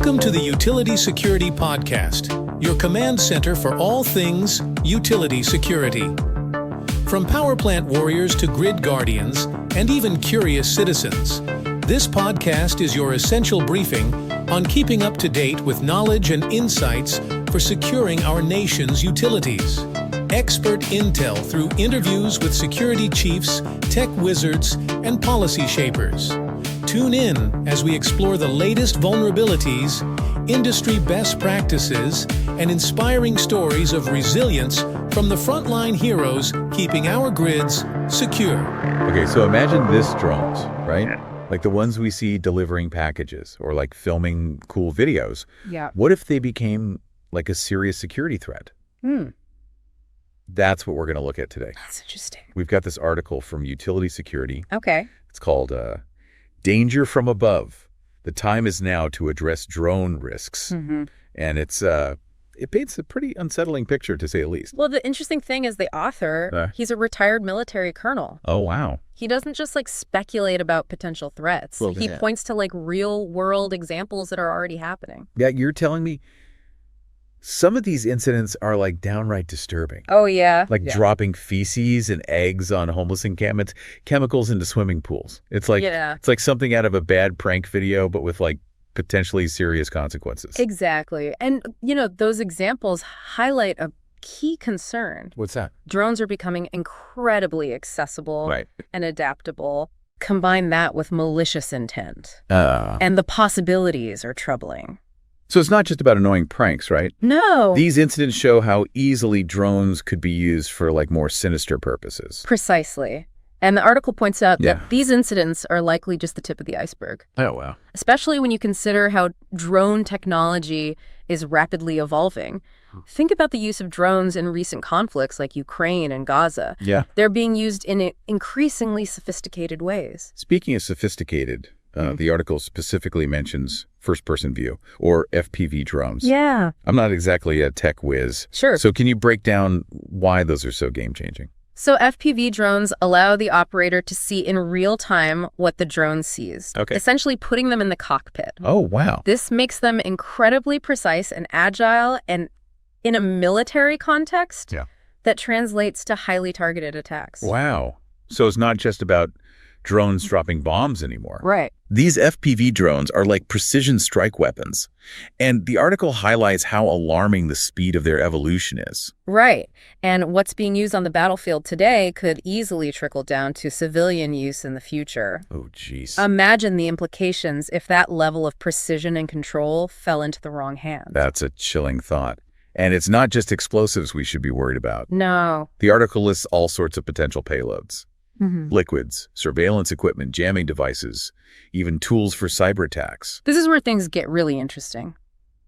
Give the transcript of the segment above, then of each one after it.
Welcome to the Utility Security Podcast, your command center for all things utility security. From power plant warriors to grid guardians, and even curious citizens, this podcast is your essential briefing on keeping up to date with knowledge and insights for securing our nation's utilities. Expert intel through interviews with security chiefs, tech wizards, and policy shapers. Tune in as we explore the latest vulnerabilities, industry best practices, and inspiring stories of resilience from the frontline heroes keeping our grids secure. Okay, so imagine this drones, right? Like the ones we see delivering packages or like filming cool videos. Yeah. What if they became like a serious security threat? That's what we're going to look at today. That's interesting. We've got this article from Utility Security. Okay. It's called Danger from Above. The time is now to address drone risks. Mm-hmm. And it paints a pretty unsettling picture, to say the least. Well, the interesting thing is the author, he's a retired military colonel. Oh, wow. He doesn't just speculate about potential threats. Well, he points to real world examples that are already happening. Yeah, you're telling me some of these incidents are downright disturbing. Oh, yeah. Dropping feces and eggs on homeless encampments, chemicals into swimming pools. It's like something out of a bad prank video, but with potentially serious consequences. Exactly. And, those examples highlight a key concern. What's that? Drones are becoming incredibly accessible and adaptable. Combine that with malicious intent. And the possibilities are troubling. So it's not just about annoying pranks, right? No. These incidents show how easily drones could be used for more sinister purposes. Precisely. And the article points out that these incidents are likely just the tip of the iceberg. Oh, wow. Especially when you consider how drone technology is rapidly evolving. Think about the use of drones in recent conflicts like Ukraine and Gaza. Yeah. They're being used in increasingly sophisticated ways. Speaking of sophisticated, the article specifically mentions first-person view, or FPV drones. Yeah. I'm not exactly a tech whiz. Sure. So can you break down why those are so game-changing? So FPV drones allow the operator to see in real time what the drone sees, essentially putting them in the cockpit. Oh, wow. This makes them incredibly precise and agile, and in a military context, that translates to highly targeted attacks. Wow. So it's not just about drones dropping bombs anymore. Right. These FPV drones are like precision strike weapons. And the article highlights how alarming the speed of their evolution is. Right. And what's being used on the battlefield today could easily trickle down to civilian use in the future. Oh, geez. Imagine the implications if that level of precision and control fell into the wrong hands. That's a chilling thought. And it's not just explosives we should be worried about. No. The article lists all sorts of potential payloads. Mm-hmm. Liquids, surveillance equipment, jamming devices, even tools for cyber attacks. This is where things get really interesting.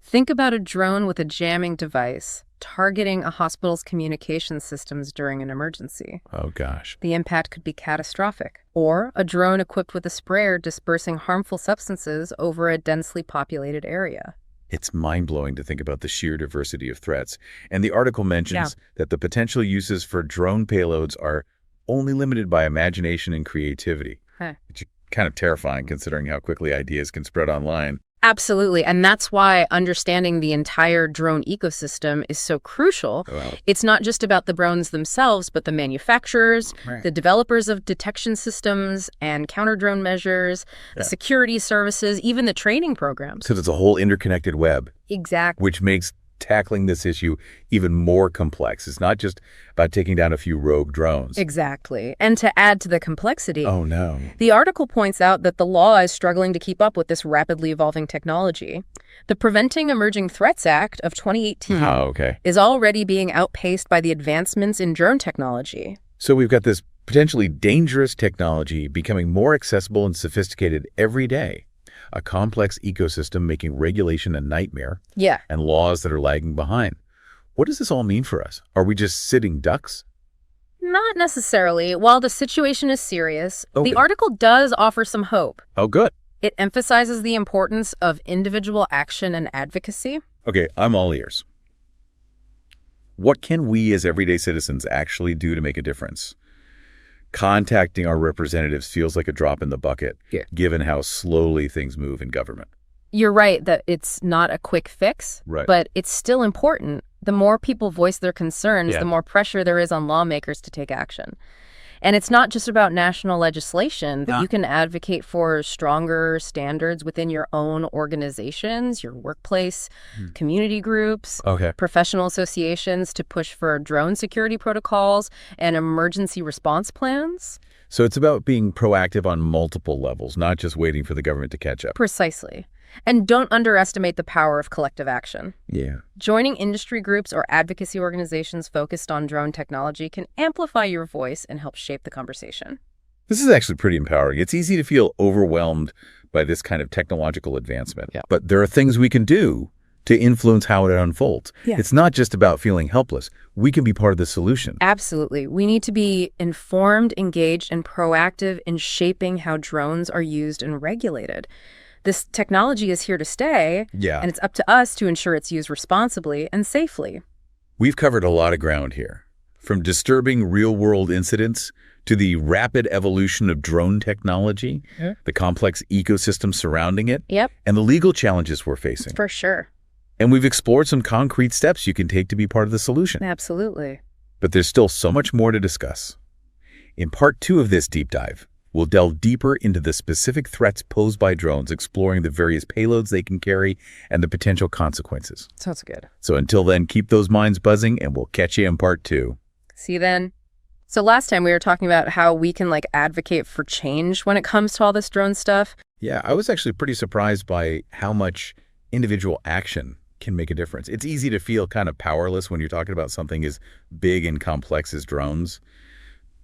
Think about a drone with a jamming device targeting a hospital's communication systems during an emergency. Oh, gosh. The impact could be catastrophic. Or a drone equipped with a sprayer dispersing harmful substances over a densely populated area. It's mind-blowing to think about the sheer diversity of threats. And the article mentions that the potential uses for drone payloads are only limited by imagination and creativity. Which is kind of terrifying considering how quickly ideas can spread online. Absolutely. And that's why understanding the entire drone ecosystem is so crucial. Wow. It's not just about the drones themselves, but the manufacturers, the developers of detection systems and counter-drone measures, the security services, even the training programs. So there's a whole interconnected web. Exactly. Which makes tackling this issue even more complex. It's not just about taking down a few rogue drones. Exactly. And to add to the complexity, oh no, the article points out that the law is struggling to keep up with this rapidly evolving technology. The Preventing Emerging Threats Act of 2018 is already being outpaced by the advancements in drone technology. So we've got this potentially dangerous technology becoming more accessible and sophisticated every day. A complex ecosystem making regulation a nightmare. Yeah. And laws that are lagging behind. What does this all mean for us? Are we just sitting ducks? Not necessarily. While the situation is serious, the article does offer some hope. Oh, good. It emphasizes the importance of individual action and advocacy. Okay, I'm all ears. What can we as everyday citizens actually do to make a difference? Contacting our representatives feels like a drop in the bucket, given how slowly things move in government. You're right that it's not a quick fix, but it's still important. The more people voice their concerns, the more pressure there is on lawmakers to take action. And it's not just about national legislation. You can advocate for stronger standards within your own organizations, your workplace, community groups, professional associations to push for drone security protocols and emergency response plans. So it's about being proactive on multiple levels, not just waiting for the government to catch up. Precisely. And don't underestimate the power of collective action. Yeah. Joining industry groups or advocacy organizations focused on drone technology can amplify your voice and help shape the conversation. This is actually pretty empowering. It's easy to feel overwhelmed by this kind of technological advancement. But there are things we can do to influence how it unfolds. It's not just about feeling helpless. We can be part of the solution. Absolutely. We need to be informed, engaged, and proactive in shaping how drones are used and regulated. This technology is here to stay, and it's up to us to ensure it's used responsibly and safely. We've covered a lot of ground here, from disturbing real-world incidents to the rapid evolution of drone technology, the complex ecosystem surrounding it, and the legal challenges we're facing. For sure. And we've explored some concrete steps you can take to be part of the solution. Absolutely. But there's still so much more to discuss. In part 2 of this deep dive, we'll delve deeper into the specific threats posed by drones, exploring the various payloads they can carry and the potential consequences. Sounds good. So until then, keep those minds buzzing, and we'll catch you in part 2. See you then. So last time we were talking about how we can advocate for change when it comes to all this drone stuff. Yeah, I was actually pretty surprised by how much individual action can make a difference. It's easy to feel kind of powerless when you're talking about something as big and complex as drones.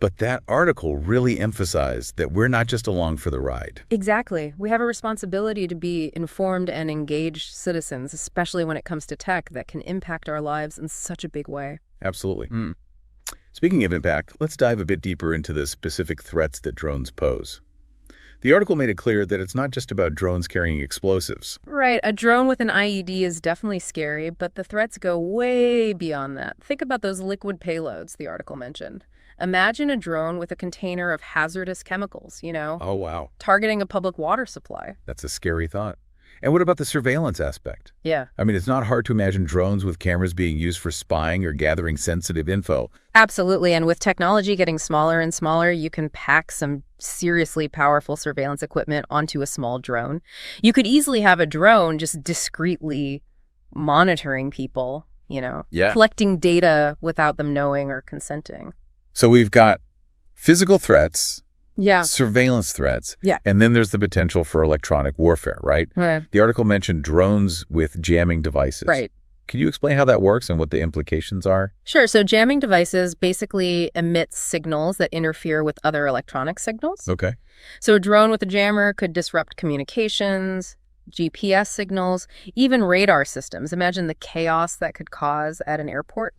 But that article really emphasized that we're not just along for the ride. Exactly. We have a responsibility to be informed and engaged citizens, especially when it comes to tech that can impact our lives in such a big way. Absolutely. Speaking of impact, let's dive a bit deeper into the specific threats that drones pose. The article made it clear that it's not just about drones carrying explosives. Right. A drone with an IED is definitely scary, but the threats go way beyond that. Think about those liquid payloads the article mentioned. Imagine a drone with a container of hazardous chemicals, Oh, wow. targeting a public water supply. That's a scary thought. And what about the surveillance aspect? Yeah. I mean, it's not hard to imagine drones with cameras being used for spying or gathering sensitive info. Absolutely. And with technology getting smaller and smaller, you can pack some seriously powerful surveillance equipment onto a small drone. You could easily have a drone just discreetly monitoring people, collecting data without them knowing or consenting. So we've got physical threats, Yeah. surveillance threats, Yeah. and then there's the potential for electronic warfare, right? Right. The article mentioned drones with jamming devices. Right. Can you explain how that works and what the implications are? Sure. So jamming devices basically emit signals that interfere with other electronic signals. Okay. So a drone with a jammer could disrupt communications, GPS signals, even radar systems. Imagine the chaos that could cause at an airport.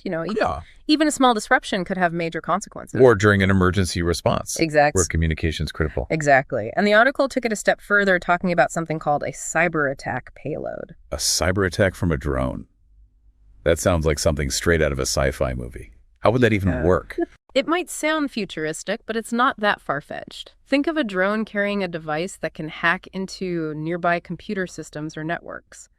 Even a small disruption could have major consequences. Or during an emergency response. Exactly. Where communication is critical. Exactly. And the article took it a step further, talking about something called a cyber attack payload. A cyber attack from a drone. That sounds like something straight out of a sci-fi movie. How would that even work? It might sound futuristic, but it's not that far-fetched. Think of a drone carrying a device that can hack into nearby computer systems or networks.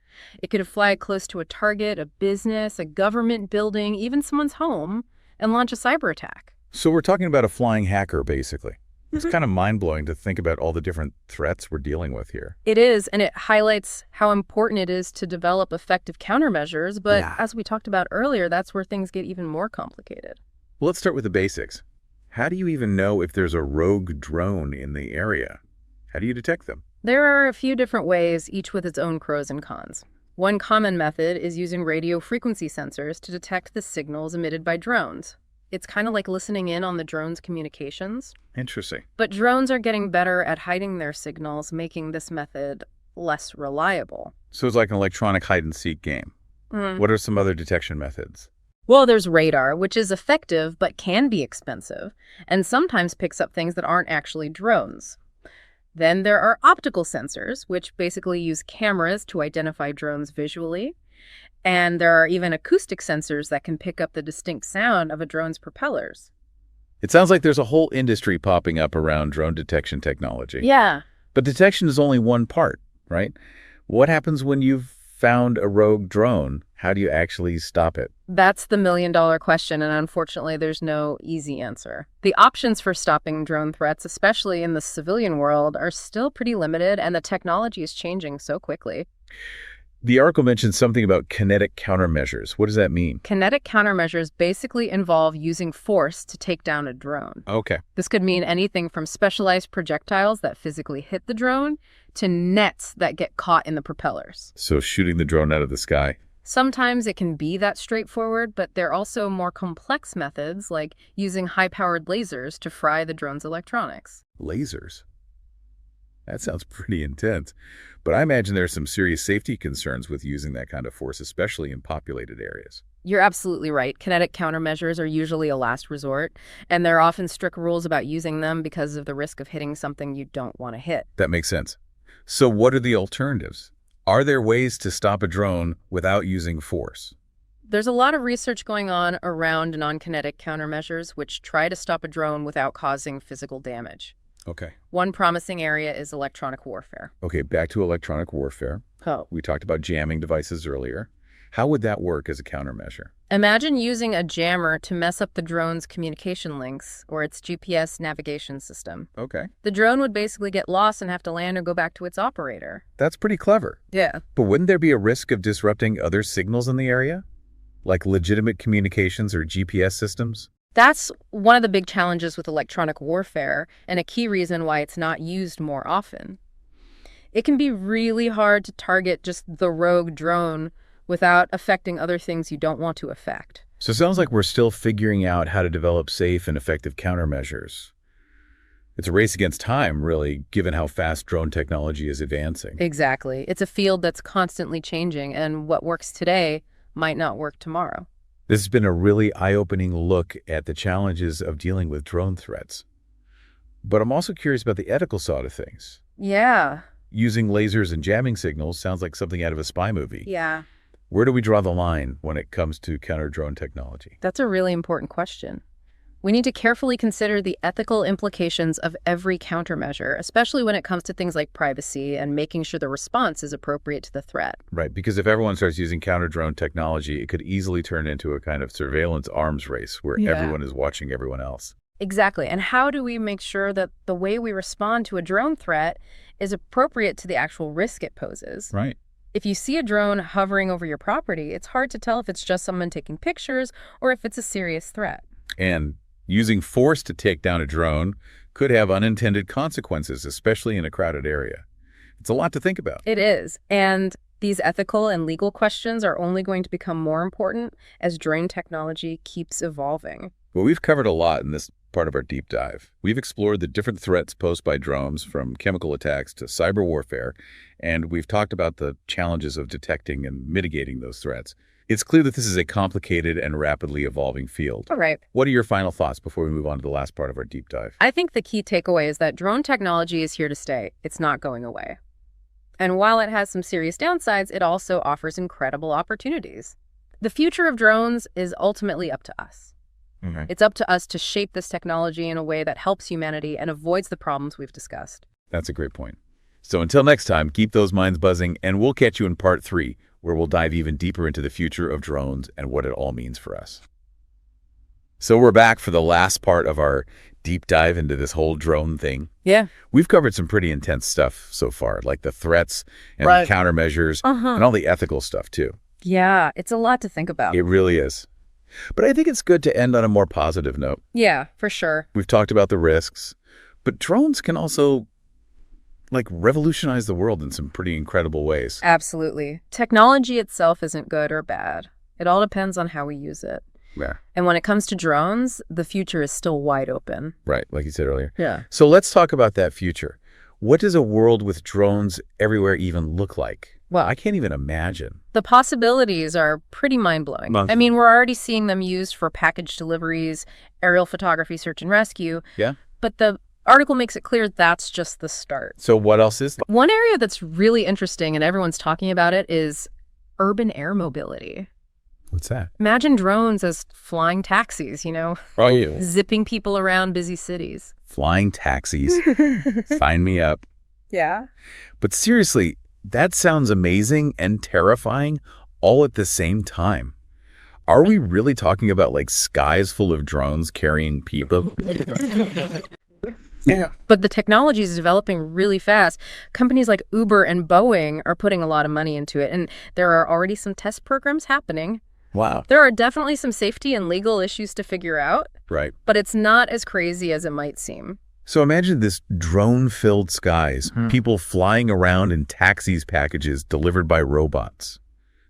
It could fly close to a target, a business, a government building, even someone's home, and launch a cyber attack. So we're talking about a flying hacker, basically. It's kind of mind-blowing to think about all the different threats we're dealing with here. It is, and it highlights how important it is to develop effective countermeasures, but as we talked about earlier, that's where things get even more complicated. Well, let's start with the basics. How do you even know if there's a rogue drone in the area? How do you detect them? There are a few different ways, each with its own pros and cons. One common method is using radio frequency sensors to detect the signals emitted by drones. It's kind of like listening in on the drone's communications. Interesting. But drones are getting better at hiding their signals, making this method less reliable. So it's like an electronic hide-and-seek game. What are some other detection methods? Well, there's radar, which is effective but can be expensive, and sometimes picks up things that aren't actually drones. Then there are optical sensors, which basically use cameras to identify drones visually. And there are even acoustic sensors that can pick up the distinct sound of a drone's propellers. It sounds like there's a whole industry popping up around drone detection technology. Yeah. But detection is only one part, right? What happens when you've found a rogue drone? How do you actually stop it? That's the million-dollar question, and unfortunately, there's no easy answer. The options for stopping drone threats, especially in the civilian world, are still pretty limited, and the technology is changing so quickly. The article mentions something about kinetic countermeasures. What does that mean? Kinetic countermeasures basically involve using force to take down a drone. Okay. This could mean anything from specialized projectiles that physically hit the drone to nets that get caught in the propellers. So shooting the drone out of the sky. Sometimes it can be that straightforward, but there are also more complex methods like using high-powered lasers to fry the drone's electronics. Lasers? That sounds pretty intense. But I imagine there are some serious safety concerns with using that kind of force, especially in populated areas. You're absolutely right. Kinetic countermeasures are usually a last resort, and there are often strict rules about using them because of the risk of hitting something you don't want to hit. That makes sense. So what are the alternatives? Are there ways to stop a drone without using force? There's a lot of research going on around non-kinetic countermeasures which try to stop a drone without causing physical damage. Okay. One promising area is electronic warfare. Okay, back to electronic warfare. Oh. We talked about jamming devices earlier. How would that work as a countermeasure? Imagine using a jammer to mess up the drone's communication links or its GPS navigation system. Okay. The drone would basically get lost and have to land or go back to its operator. That's pretty clever. Yeah. But wouldn't there be a risk of disrupting other signals in the area? Like legitimate communications or GPS systems? That's one of the big challenges with electronic warfare and a key reason why it's not used more often. It can be really hard to target just the rogue drone without affecting other things you don't want to affect. So it sounds like we're still figuring out how to develop safe and effective countermeasures. It's a race against time, really, given how fast drone technology is advancing. Exactly. It's a field that's constantly changing, and what works today might not work tomorrow. This has been a really eye-opening look at the challenges of dealing with drone threats. But I'm also curious about the ethical side of things. Yeah. Using lasers and jamming signals sounds like something out of a spy movie. Yeah. Where do we draw the line when it comes to counter-drone technology? That's a really important question. We need to carefully consider the ethical implications of every countermeasure, especially when it comes to things like privacy and making sure the response is appropriate to the threat. Right, because if everyone starts using counter-drone technology, it could easily turn into a kind of surveillance arms race where everyone is watching everyone else. Exactly. And how do we make sure that the way we respond to a drone threat is appropriate to the actual risk it poses? Right. If you see a drone hovering over your property, it's hard to tell if it's just someone taking pictures or if it's a serious threat. And using force to take down a drone could have unintended consequences, especially in a crowded area. It's a lot to think about. It is. And these ethical and legal questions are only going to become more important as drone technology keeps evolving. Well, we've covered a lot in this part of our deep dive. We've explored the different threats posed by drones, from chemical attacks to cyber warfare, and we've talked about the challenges of detecting and mitigating those threats. It's clear that this is a complicated and rapidly evolving field. All right. What are your final thoughts before we move on to the last part of our deep dive? I think the key takeaway is that drone technology is here to stay. It's not going away. And while it has some serious downsides, it also offers incredible opportunities. The future of drones is ultimately up to us. Okay. It's up to us to shape this technology in a way that helps humanity and avoids the problems we've discussed. That's a great point. So until next time, keep those minds buzzing, and we'll catch you in part 3, where we'll dive even deeper into the future of drones and what it all means for us. So we're back for the last part of our deep dive into this whole drone thing. Yeah. We've covered some pretty intense stuff so far, like the threats and the countermeasures and all the ethical stuff too. Yeah, it's a lot to think about. It really is. But I think it's good to end on a more positive note. Yeah, for sure. We've talked about the risks, but drones can also revolutionize the world in some pretty incredible ways. Absolutely. Technology itself isn't good or bad. It all depends on how we use it. Yeah. And when it comes to drones, the future is still wide open. Right, like you said earlier. Yeah. So let's talk about that future. What does a world with drones everywhere even look like? Well, I can't even imagine. The possibilities are pretty mind-blowing. I mean, we're already seeing them used for package deliveries, aerial photography, search and rescue. Yeah. But the article makes it clear that's just the start. So what else is there? One area that's really interesting, and everyone's talking about it, is urban air mobility. What's that? Imagine drones as flying taxis, zipping people around busy cities. Flying taxis. Sign me up. Yeah. But seriously, That sounds amazing and terrifying all at the same time. Are we really talking about like skies full of drones carrying people? Yeah. But the technology is developing really fast. Companies like Uber and Boeing are putting a lot of money into it, and there are already some test programs happening. Wow. There are definitely some safety and legal issues to figure out. Right. But it's not as crazy as it might seem. So imagine this drone-filled skies, people flying around in taxis packages delivered by robots.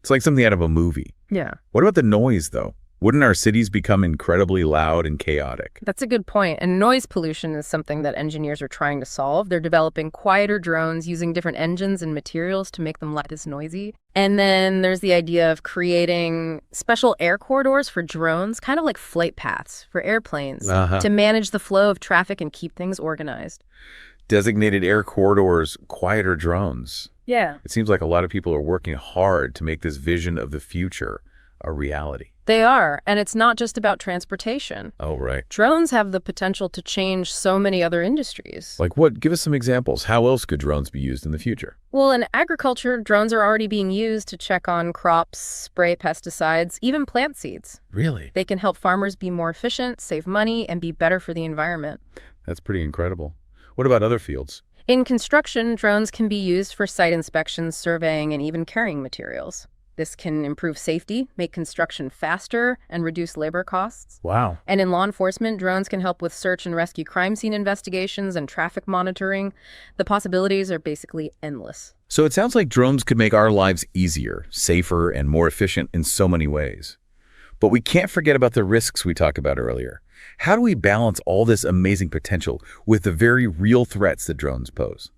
It's like something out of a movie. Yeah. What about the noise, though? Wouldn't our cities become incredibly loud and chaotic? That's a good point. And noise pollution is something that engineers are trying to solve. They're developing quieter drones using different engines and materials to make them less as noisy. And then there's the idea of creating special air corridors for drones, kind of like flight paths for airplanes, to manage the flow of traffic and keep things organized. Designated air corridors, quieter drones. Yeah. It seems like a lot of people are working hard to make this vision of the future a reality. They are, and it's not just about transportation. Oh, right. Drones have the potential to change so many other industries. Like what? Give us some examples. How else could drones be used in the future? Well, in agriculture, drones are already being used to check on crops, spray pesticides, even plant seeds. Really? They can help farmers be more efficient, save money, and be better for the environment. That's pretty incredible. What about other fields? In construction, drones can be used for site inspections, surveying, and even carrying materials. This can improve safety, make construction faster, and reduce labor costs. Wow. And in law enforcement, drones can help with search and rescue crime scene investigations and traffic monitoring. The possibilities are basically endless. So it sounds like drones could make our lives easier, safer, and more efficient in so many ways. But we can't forget about the risks we talked about earlier. How do we balance all this amazing potential with the very real threats that drones pose?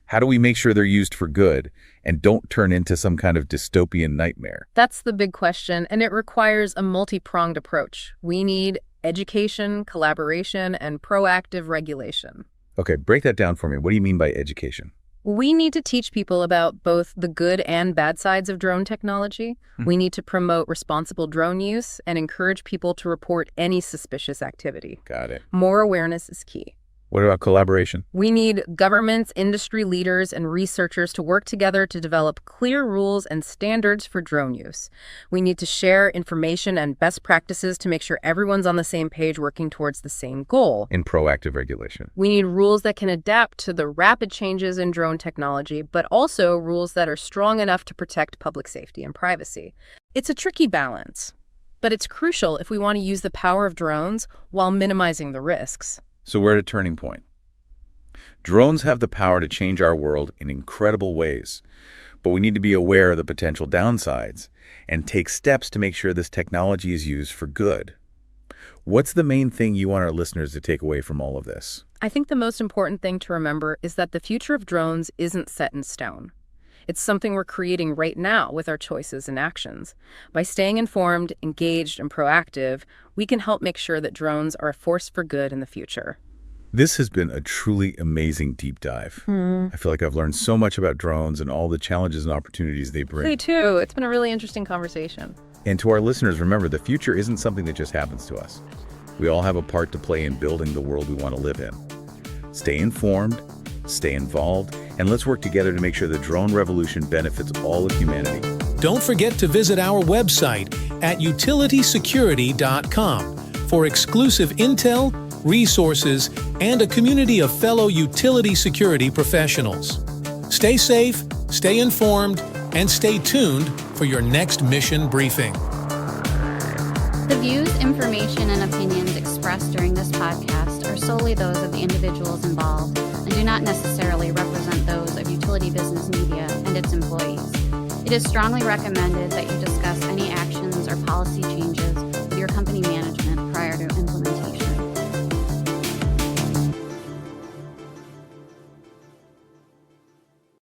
How do we make sure they're used for good and don't turn into some kind of dystopian nightmare? That's the big question, and it requires a multi-pronged approach. We need education, collaboration, and proactive regulation. Okay, break that down for me. What do you mean by education? We need to teach people about both the good and bad sides of drone technology. We need to promote responsible drone use and encourage people to report any suspicious activity. Got it. More awareness is key. What about collaboration? We need governments, industry leaders, and researchers to work together to develop clear rules and standards for drone use. We need to share information and best practices to make sure everyone's on the same page working towards the same goal. In proactive regulation. We need rules that can adapt to the rapid changes in drone technology, but also rules that are strong enough to protect public safety and privacy. It's a tricky balance, but it's crucial if we want to use the power of drones while minimizing the risks. So we're at a turning point. Drones have the power to change our world in incredible ways, but we need to be aware of the potential downsides and take steps to make sure this technology is used for good. What's the main thing you want our listeners to take away from all of this? I think the most important thing to remember is that the future of drones isn't set in stone. It's something we're creating right now with our choices and actions. By staying informed, engaged, and proactive, we can help make sure that drones are a force for good in the future. This has been a truly amazing deep dive. I feel like I've learned so much about drones and all the challenges and opportunities they bring. Me too. It's been a really interesting conversation. And to our listeners, remember, the future isn't something that just happens to us. We all have a part to play in building the world we want to live in. Stay informed, stay involved, and let's work together to make sure the drone revolution benefits all of humanity. Don't forget to visit our website at utilitysecurity.com for exclusive intel, resources, and a community of fellow utility security professionals. Stay safe, stay informed, and stay tuned for your next mission briefing. The views, information, and opinions expressed during this podcast are solely those of the individuals involved and do not necessarily represent those of Utility Business Media and its employees. It is strongly recommended that you discuss any actions or policy changes with your company manager